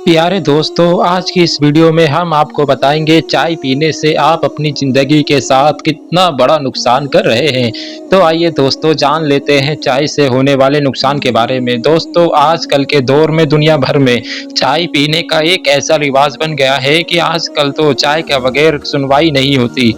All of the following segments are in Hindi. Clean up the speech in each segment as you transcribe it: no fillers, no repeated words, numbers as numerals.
प्यारे दोस्तों, आज की इस वीडियो में हम आपको बताएंगे चाय पीने से आप अपनी ज़िंदगी के साथ कितना बड़ा नुकसान कर रहे हैं। तो आइए दोस्तों, जान लेते हैं चाय से होने वाले नुकसान के बारे में। दोस्तों, आजकल के दौर में दुनिया भर में चाय पीने का एक ऐसा रिवाज बन गया है कि आजकल तो चाय के बगैर सुनवाई नहीं होती।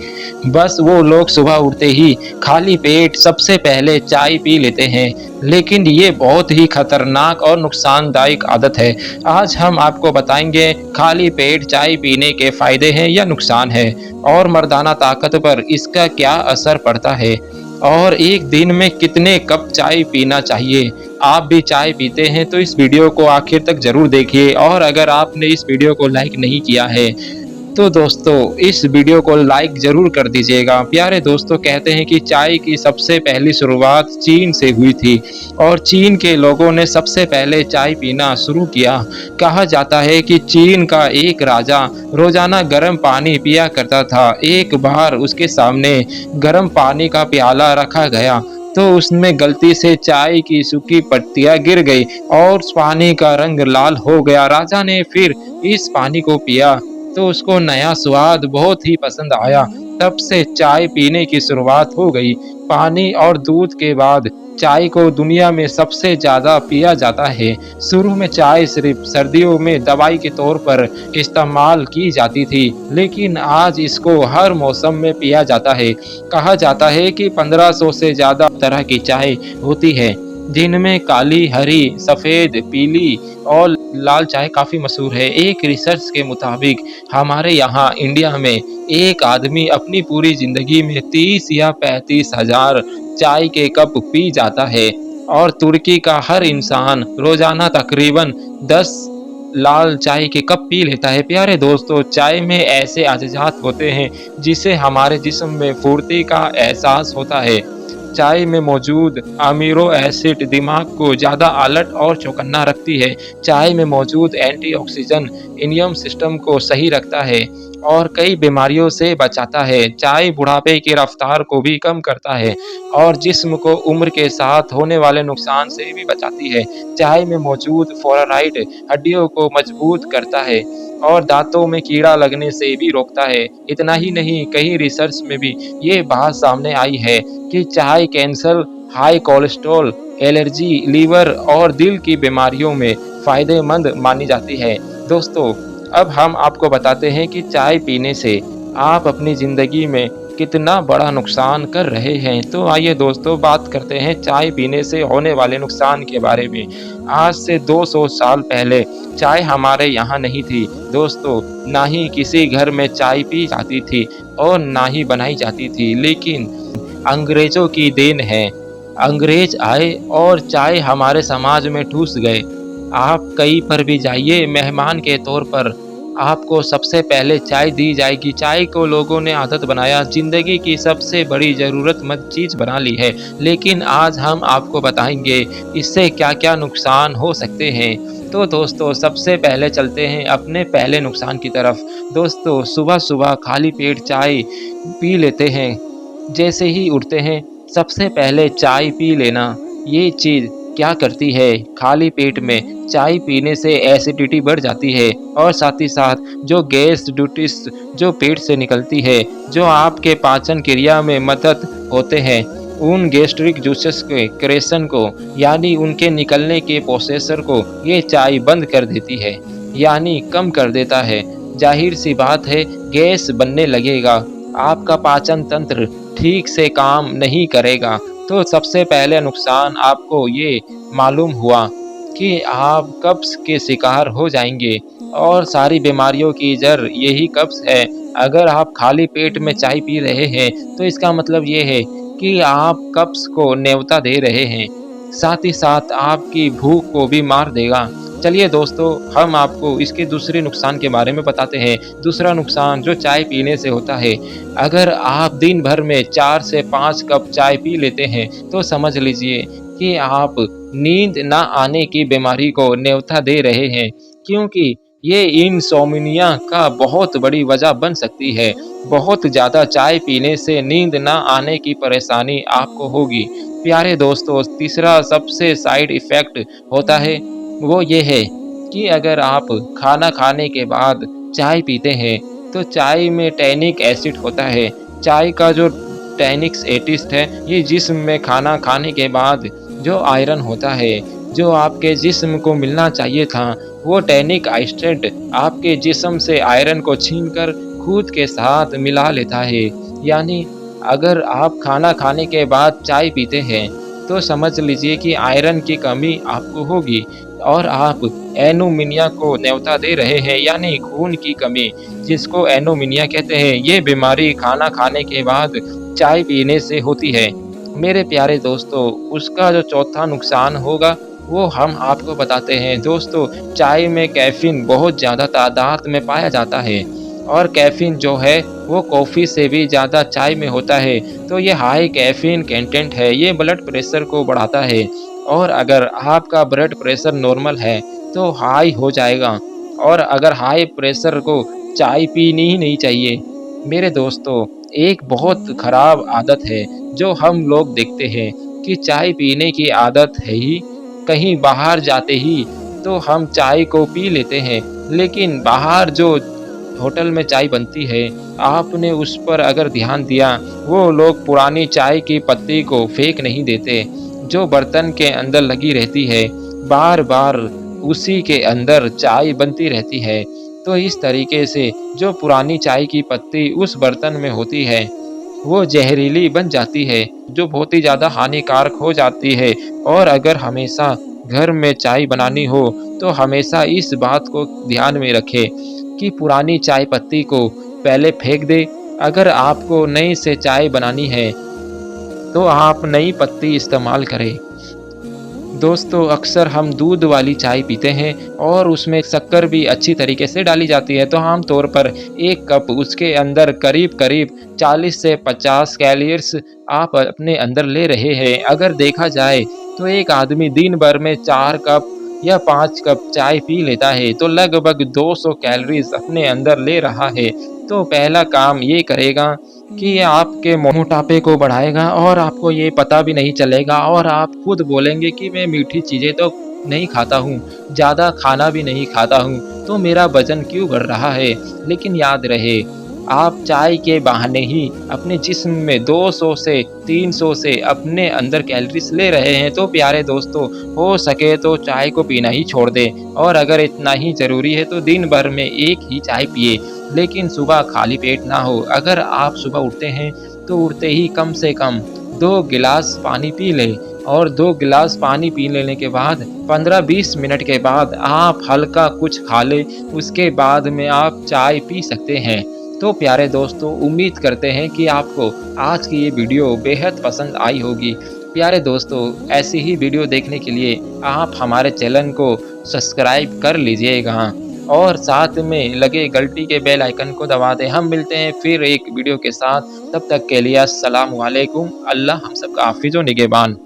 बस वो लोग सुबह उठते ही खाली पेट सबसे पहले चाय पी लेते हैं, लेकिन ये बहुत ही खतरनाक और नुकसानदायक आदत है। आज हम आपको बताएंगे खाली पेट चाय पीने के फायदे हैं या नुकसान है, और मर्दाना ताकत पर इसका क्या असर पड़ता है, और एक दिन में कितने कप चाय पीना चाहिए। आप भी चाय पीते हैं तो इस वीडियो को आखिर तक जरूर देखिए, और अगर आपने इस वीडियो को लाइक नहीं किया है तो दोस्तों इस वीडियो को लाइक ज़रूर कर दीजिएगा। प्यारे दोस्तों, कहते हैं कि चाय की सबसे पहली शुरुआत चीन से हुई थी, और चीन के लोगों ने सबसे पहले चाय पीना शुरू किया। कहा जाता है कि चीन का एक राजा रोज़ाना गर्म पानी पिया करता था। एक बार उसके सामने गर्म पानी का प्याला रखा गया तो उसमें गलती से चाय की सूखी पत्तियां गिर गई और उस पानी का रंग लाल हो गया। राजा ने फिर इस पानी को पिया तो उसको नया स्वाद बहुत ही पसंद आया। तब से चाय पीने की शुरुआत हो गई। पानी और दूध के बाद चाय को दुनिया में सबसे ज़्यादा पिया जाता है। शुरू में चाय सिर्फ सर्दियों में दवाई के तौर पर इस्तेमाल की जाती थी, लेकिन आज इसको हर मौसम में पिया जाता है। कहा जाता है कि 1500 से ज़्यादा तरह की चाय होती है, जिनमें काली, हरी, सफ़ेद, पीली और लाल चाय काफ़ी मशहूर है। एक रिसर्च के मुताबिक हमारे यहाँ इंडिया में एक आदमी अपनी पूरी ज़िंदगी में 30 या 35 हज़ार चाय के कप पी जाता है, और तुर्की का हर इंसान रोज़ाना तकरीबन 10 लाल चाय के कप पी लेता है। प्यारे दोस्तों, चाय में ऐसे अज़ात होते हैं जिससे हमारे जिस्म में फुर्ती का एहसास होता है। चाय में मौजूद अमीनो एसिड दिमाग को ज़्यादा अलर्ट और चौकन्ना रखती है। चाय में मौजूद एंटीऑक्सीडेंट इम्यून सिस्टम को सही रखता है और कई बीमारियों से बचाता है। चाय बुढ़ापे की रफ्तार को भी कम करता है और जिस्म को उम्र के साथ होने वाले नुकसान से भी बचाती है। चाय में मौजूद फ्लोराइड हड्डियों को मजबूत करता है और दांतों में कीड़ा लगने से भी रोकता है। इतना ही नहीं, कई रिसर्च में भी ये बात सामने आई है कि चाय cancer, high cholesterol, allergy, liver और दिल की बीमारियों में फ़ायदेमंद मानी जाती है। दोस्तों, अब हम आपको बताते हैं कि चाय पीने से आप अपनी ज़िंदगी में कितना बड़ा नुकसान कर रहे हैं। तो आइए दोस्तों, बात करते हैं चाय पीने से होने वाले नुकसान के बारे में। आज से 200 साल पहले चाय हमारे यहाँ नहीं थी दोस्तों, ना ही किसी घर में चाय पी जाती थी और ना ही बनाई जाती थी, लेकिन अंग्रेज़ों की देन है। अंग्रेज़ आए और चाय हमारे समाज में ठूस गए। आप कहीं पर भी जाइए, मेहमान के तौर पर आपको सबसे पहले चाय दी जाएगी। चाय को लोगों ने आदत बनाया, ज़िंदगी की सबसे बड़ी ज़रूरतमंद चीज़ बना ली है। लेकिन आज हम आपको बताएँगे इससे क्या-क्या नुकसान हो सकते हैं। तो दोस्तों, सबसे पहले चलते हैं अपने पहले नुकसान की तरफ। दोस्तों, सुबह-सुबह खाली पेट चाय पी लेते हैं। जैसे ही उठते हैं, सबसे पहले चाय पी लेना, ये चीज़ क्या करती है, खाली पेट में चाय पीने से एसिडिटी बढ़ जाती है और साथ ही साथ जो गैस ड्यूटीज जो पेट से निकलती है, जो आपके पाचन क्रिया में मदद होते हैं, उन गैस्ट्रिक जूसेस के क्रेशन को यानी उनके निकलने के प्रोसेसर को ये चाय बंद कर देती है, यानी कम कर देता है। जाहिर सी बात है, गैस बनने लगेगा, आपका पाचन तंत्र ठीक से काम नहीं करेगा। तो सबसे पहले नुकसान आपको ये मालूम हुआ कि आप कब्ज़ के शिकार हो जाएँगे, और सारी बीमारियों की जड़ यही कब्ज़ है। अगर आप खाली पेट में चाय पी रहे हैं, तो इसका मतलब ये है कि आप कब्ज़ को न्योता दे रहे हैं। साथ ही साथ आपकी भूख को भी मार देगा। चलिए दोस्तों, हम आपको इसके दूसरे नुकसान के बारे में बताते हैं। दूसरा नुकसान जो चाय पीने से होता है, अगर आप दिन भर में 4 से 5 कप चाय पी लेते हैं, तो समझ लीजिए कि आप नींद ना आने की बीमारी को न्योता दे रहे हैं, क्योंकि ये इनसोम्निया का बहुत बड़ी वजह बन सकती है। बहुत ज़्यादा चाय पीने से नींद ना आने की परेशानी आपको होगी। प्यारे दोस्तों, तीसरा सबसे साइड इफ़ेक्ट होता है, वो ये है कि अगर आप खाना खाने के बाद चाय पीते हैं, तो चाय में टैनिक एसिड होता है। चाय का जो टैनिक एसिड है, ये जिस्म में खाना खाने के बाद जो आयरन होता है, जो आपके जिस्म को मिलना चाहिए था, वो टैनिक एसिड आपके जिस्म से आयरन को छीनकर खुद के साथ मिला लेता है। यानी अगर आप खाना खाने के बाद चाय पीते हैं, तो समझ लीजिए कि आयरन की कमी आपको होगी और आप एनीमिया को न्योता दे रहे हैं, यानी खून की कमी, जिसको एनीमिया कहते हैं। ये बीमारी खाना खाने के बाद चाय पीने से होती है। मेरे प्यारे दोस्तों, उसका जो चौथा नुकसान होगा, वो हम आपको बताते हैं। दोस्तों, चाय में कैफ़ीन बहुत ज़्यादा तादाद में पाया जाता है और कैफ़ीन जो है, वो कॉफ़ी से भी ज़्यादा चाय में होता है। तो ये हाई कैफ़ीन कंटेंट है, ये ब्लड प्रेशर को बढ़ाता है और अगर आपका ब्लड प्रेशर नॉर्मल है, तो हाई हो जाएगा और अगर हाई प्रेशर को चाय पीनी ही नहीं चाहिए। मेरे दोस्तों, एक बहुत खराब आदत है, जो हम लोग देखते हैं कि चाय पीने की आदत है ही, कहीं बाहर जाते ही तो हम चाय को पी लेते हैं, लेकिन बाहर जो होटल में चाय बनती है, आपने उस पर अगर ध्यान दिया, वो लोग पुरानी चाय की पत्ती को फेंक नहीं देते, जो बर्तन के अंदर लगी रहती है, बार-बार उसी के अंदर चाय बनती रहती है। तो इस तरीके से जो पुरानी चाय की पत्ती उस बर्तन में होती है, वो ज़हरीली बन जाती है, जो बहुत ही ज़्यादा हानिकारक हो जाती है और अगर हमेशा घर में चाय बनानी हो, तो हमेशा इस बात को ध्यान में रखें कि पुरानी चाय पत्ती को पहले फेंक दें। अगर आपको नई से चाय बनानी है, तो आप नई पत्ती इस्तेमाल करें। दोस्तों, अक्सर हम दूध वाली चाय पीते हैं और उसमें शक्कर भी अच्छी तरीके से डाली जाती है, तो आम तौर पर 1 कप उसके अंदर करीब-करीब 40 से 50 कैलोरीज़ आप अपने अंदर ले रहे हैं। अगर देखा जाए, तो एक आदमी दिन भर में 4 कप या 5 कप चाय पी लेता है, तो लगभग 200 कैलोरीज़ अपने अंदर ले रहा है। तो पहला काम ये करेगा कि ये आपके मोटापे को बढ़ाएगा और आपको ये पता भी नहीं चलेगा और आप खुद बोलेंगे कि मैं मीठी चीज़ें तो नहीं खाता हूँ, ज़्यादा खाना भी नहीं खाता हूँ, तो मेरा वज़न क्यों बढ़ रहा है? लेकिन याद रहे, आप चाय के बहाने ही अपने जिस्म में 200 से 300 से अपने अंदर कैलोरीज़ ले रहे हैं। तो प्यारे दोस्तों, हो सके तो चाय को पीना ही छोड़ दें और अगर इतना ही ज़रूरी है तो दिन भर में 1 ही चाय पिएँ। लेकिन सुबह खाली पेट ना हो। अगर आप सुबह उठते हैं, तो उठते ही कम से कम 2 गिलास पानी पी लें और 2 गिलास पानी पी लेने के बाद 15-20 मिनट के बाद आप हल्का कुछ खा लें, उसके बाद में आप चाय पी सकते हैं। तो प्यारे दोस्तों, उम्मीद करते हैं कि आपको आज की ये वीडियो बेहद पसंद आई होगी। प्यारे दोस्तों, ऐसी ही वीडियो देखने के लिए आप हमारे चैनल को सब्सक्राइब कर लीजिएगा और साथ में लगे घंटी के बेल आइकन को दबा दें। हम मिलते हैं फिर एक वीडियो के साथ, तब तक के लिए अस्सलाम वालेकुम। अल्लाह हम सबका हाफ़िज़ व निगहबान।